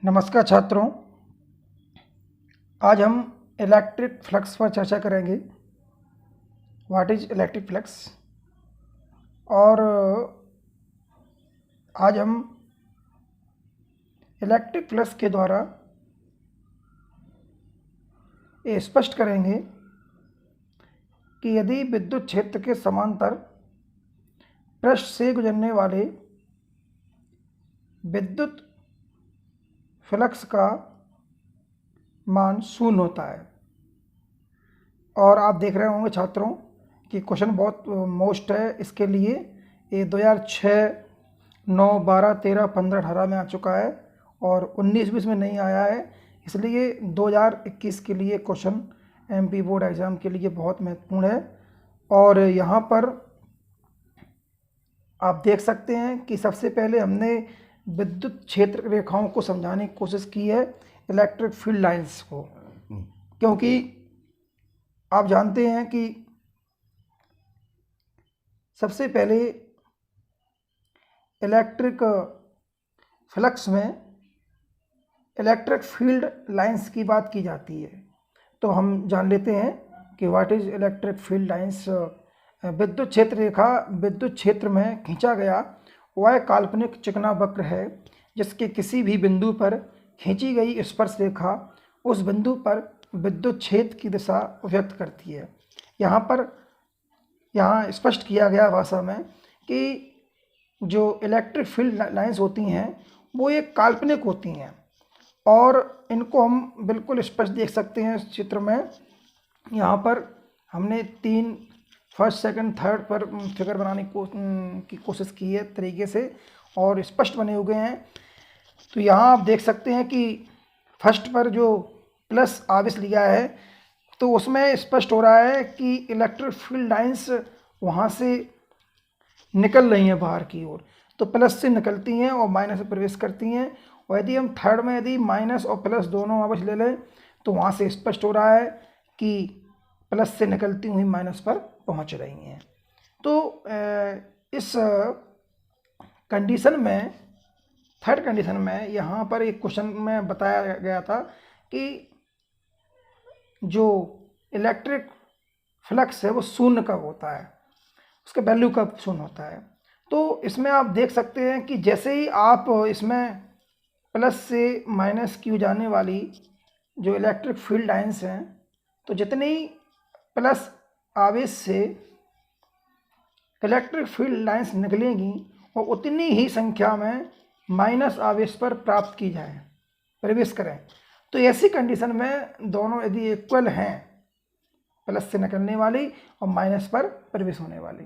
नमस्कार छात्रों, आज हम इलेक्ट्रिक फ्लक्स पर चर्चा करेंगे। What is electric flux. और आज हम इलेक्ट्रिक फ्लक्स के द्वारा ये स्पष्ट करेंगे कि यदि विद्युत क्षेत्र के समांतर पृष्ठ से गुजरने वाले विद्युत फ्लक्स का मान शून्य होता है। और आप देख रहे होंगे छात्रों कि क्वेश्चन बहुत मोस्ट है इसके लिए। ये 2006, 9, 12, 13, 15, 18 में आ चुका है और 19-20 में नहीं आया है, इसलिए 2021 के लिए क्वेश्चन एमपी बोर्ड एग्ज़ाम के लिए बहुत महत्वपूर्ण है। और यहाँ पर आप देख सकते हैं कि सबसे पहले हमने विद्युत क्षेत्र रेखाओं को समझाने की कोशिश की है, इलेक्ट्रिक फील्ड लाइंस को, क्योंकि आप जानते हैं कि सबसे पहले इलेक्ट्रिक फ्लक्स में इलेक्ट्रिक फील्ड लाइंस की बात की जाती है। तो हम जान लेते हैं कि what is electric field lines. विद्युत क्षेत्र रेखा विद्युत क्षेत्र में खींचा गया वह काल्पनिक चिकना वक्र है जिसके किसी भी बिंदु पर खींची गई स्पर्श रेखा उस बिंदु पर विद्युत क्षेत्र की दिशा व्यक्त करती है। यहाँ स्पष्ट किया गया भाषा में कि जो इलेक्ट्रिक फील्ड लाइंस होती हैं वो एक काल्पनिक होती हैं और इनको हम बिल्कुल स्पष्ट देख सकते हैं इस चित्र में। यहाँ पर हमने 3 फर्स्ट, सेकंड, थर्ड पर फिगर बनाने की कोशिश की है तरीके से और स्पष्ट बने हुए हैं। तो यहाँ आप देख सकते हैं कि फर्स्ट पर जो प्लस आवेश लिया है तो उसमें स्पष्ट हो रहा है कि इलेक्ट्रिक फील्ड लाइंस वहाँ से निकल रही हैं बाहर की ओर, तो प्लस से निकलती हैं और माइनस में प्रवेश करती हैं। और यदि हम थर्ड में यदि माइनस और प्लस दोनों आवेश ले लें तो वहाँ से स्पष्ट हो रहा है कि प्लस से निकलती हुई माइनस पर पहुँच रही हैं। तो इस कंडीशन में, थर्ड कंडीशन में, यहाँ पर एक क्वेश्चन में बताया गया था कि जो इलेक्ट्रिक फ्लक्स है वो शून्य कब होता है, उसका वैल्यू कब शून्य होता है। तो इसमें आप देख सकते हैं कि जैसे ही आप इसमें प्लस से माइनस की जाने वाली जो इलेक्ट्रिक फील्ड लाइंस हैं, तो जितनी प्लस आवेश से इलेक्ट्रिक फील्ड लाइंस निकलेंगी और उतनी ही संख्या में माइनस आवेश पर प्राप्त की जाए, प्रवेश करें। तो ऐसी कंडीशन में दोनों यदि इक्वल हैं, प्लस से निकलने वाली और माइनस पर प्रवेश होने वाली,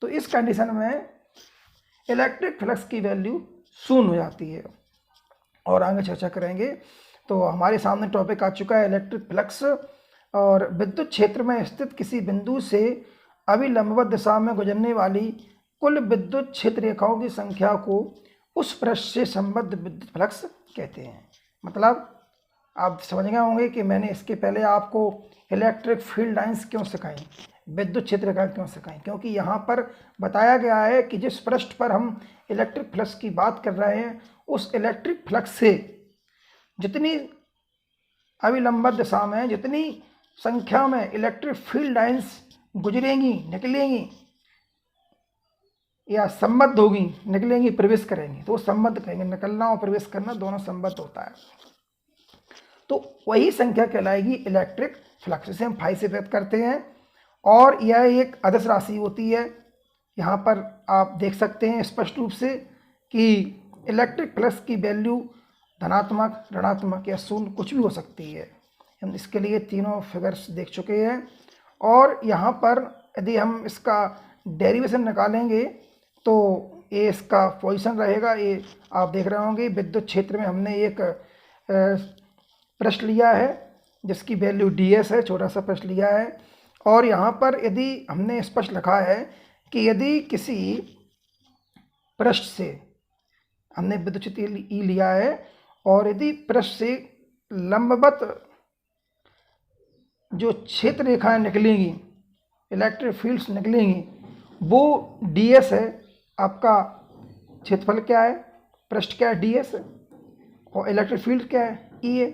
तो इस कंडीशन में इलेक्ट्रिक फ्लक्स की वैल्यू शून्य हो जाती है। और आगे चर्चा करेंगे। तो हमारे सामने टॉपिक आ चुका है इलेक्ट्रिक फ्लक्स। और विद्युत क्षेत्र में स्थित किसी बिंदु से अभिलंबवत दिशा में गुजरने वाली कुल विद्युत क्षेत्र रेखाओं की संख्या को उस पृष्ठ से संबद्ध विद्युत फ्लक्स कहते हैं। मतलब आप समझ गए होंगे कि मैंने इसके पहले आपको इलेक्ट्रिक फील्ड लाइंस क्यों सिखाई, विद्युत क्षेत्र रेखा क्यों सिखाई, क्योंकि यहाँ पर बताया गया है कि जिस पृष्ठ पर हम इलेक्ट्रिक फ्लक्स की बात कर रहे हैं उस इलेक्ट्रिक फ्लक्स से जितनी अभिलंबवत दिशा में जितनी संख्या में इलेक्ट्रिक फील्ड लाइंस गुजरेंगी, निकलेंगी या संबद्ध होगी, निकलेंगी, प्रवेश करेंगी, तो वो संबद्ध कहेंगे। निकलना और प्रवेश करना दोनों संबद्ध होता है, तो वही संख्या कहलाएगी इलेक्ट्रिक फ्लक्स। इसे हम फाई से व्यक्त करते हैं और यह एक अदिश राशि होती है। यहाँ पर आप देख सकते हैं स्पष्ट रूप से कि इलेक्ट्रिक फ्लक्स की वैल्यू धनात्मक, ऋणात्मक या शून्य कुछ भी हो सकती है। हम इसके लिए तीनों फिगर्स देख चुके हैं। और यहाँ पर यदि हम इसका डेरिवेशन निकालेंगे तो ये इसका पोजीशन रहेगा। ये आप देख रहे होंगे विद्युत क्षेत्र में हमने एक पृष्ठ लिया है जिसकी वैल्यू ds है, छोटा सा पृष्ठ लिया है। और यहाँ पर यदि हमने स्पष्ट लिखा है कि यदि किसी पृष्ठ से हमने विद्युत क्षेत्र E लिया है और यदि पृष्ठ से लंबवत जो क्षेत्र रेखाएं निकलेंगी, इलेक्ट्रिक फील्ड्स निकलेंगी, वो ds है। आपका क्षेत्रफल क्या है, पृष्ठ क्या है, ds है। और इलेक्ट्रिक फील्ड क्या है, ई है।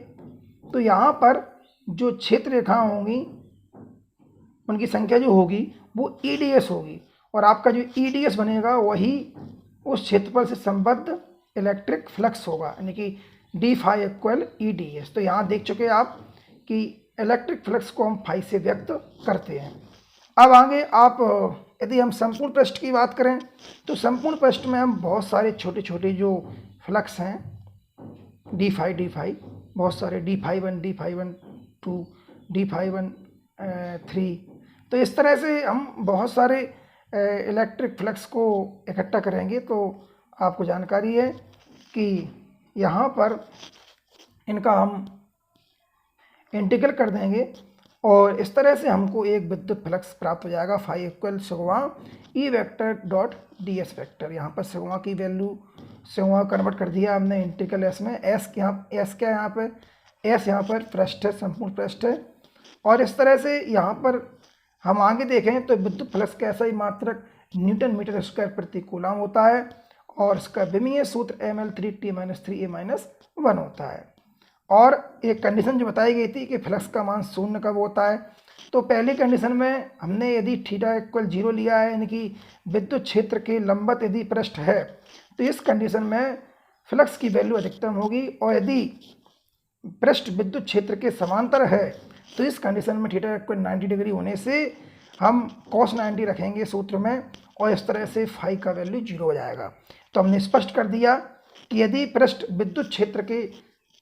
तो यहाँ पर जो क्षेत्र रेखाएं होंगी उनकी संख्या जो होगी वो EDS होगी, और आपका जो EDS बनेगा वही उस क्षेत्रफल से संबद्ध इलेक्ट्रिक फ्लक्स होगा, यानी कि d phi इक्वल EDS। तो यहाँ देख चुके आप कि इलेक्ट्रिक फ्लक्स को हम फाई से व्यक्त करते हैं। अब आगे आप यदि हम संपूर्ण पृष्ठ की बात करें तो संपूर्ण पृष्ठ में हम बहुत सारे छोटे छोटे जो फ्लक्स हैं d phi बहुत सारे d phi 1 d phi 1 2 d phi 1 3, तो इस तरह से हम बहुत सारे इलेक्ट्रिक फ्लक्स को इकट्ठा करेंगे। तो आपको जानकारी है कि यहाँ पर इनका हम इंटीग्रल कर देंगे और इस तरह से हमको एक विद्युत फ्लक्स प्राप्त हो जाएगा, phi equal sigma E vector dot D S vector. यहाँ पर सिग्मा की वैल्यू सिग्मा कन्वर्ट कर दिया हमने इंटीग्रल एस में। एस क्या है यहाँ पर, एस यहाँ पर पृष्ठ है, संपूर्ण पृष्ठ है। और इस तरह से यहाँ पर हम आगे देखें तो विद्युत फ्लक्स का ऐसा ही मात्रक न्यूटन मीटर स्क्वायर प्रति कूलम होता है और इसका विमीय सूत्र ml3t-3a-1 होता है। और एक कंडीशन जो बताई गई थी कि फ्लक्स का मान शून्य कब होता है, तो पहली कंडीशन में हमने यदि थीटा इक्वल 0 लिया है, यानी कि विद्युत क्षेत्र के लंबवत यदि पृष्ठ है, तो इस कंडीशन में फ्लक्स की वैल्यू अधिकतम होगी। और यदि पृष्ठ विद्युत क्षेत्र के समांतर है तो इस कंडीशन में थीटा इक्वल 90 डिग्री होने से हम cos 90 रखेंगे सूत्र में और इस तरह से फाई का वैल्यू 0 हो जाएगा। तो हमने स्पष्ट कर दिया कि यदि पृष्ठ विद्युत क्षेत्र के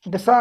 दिशा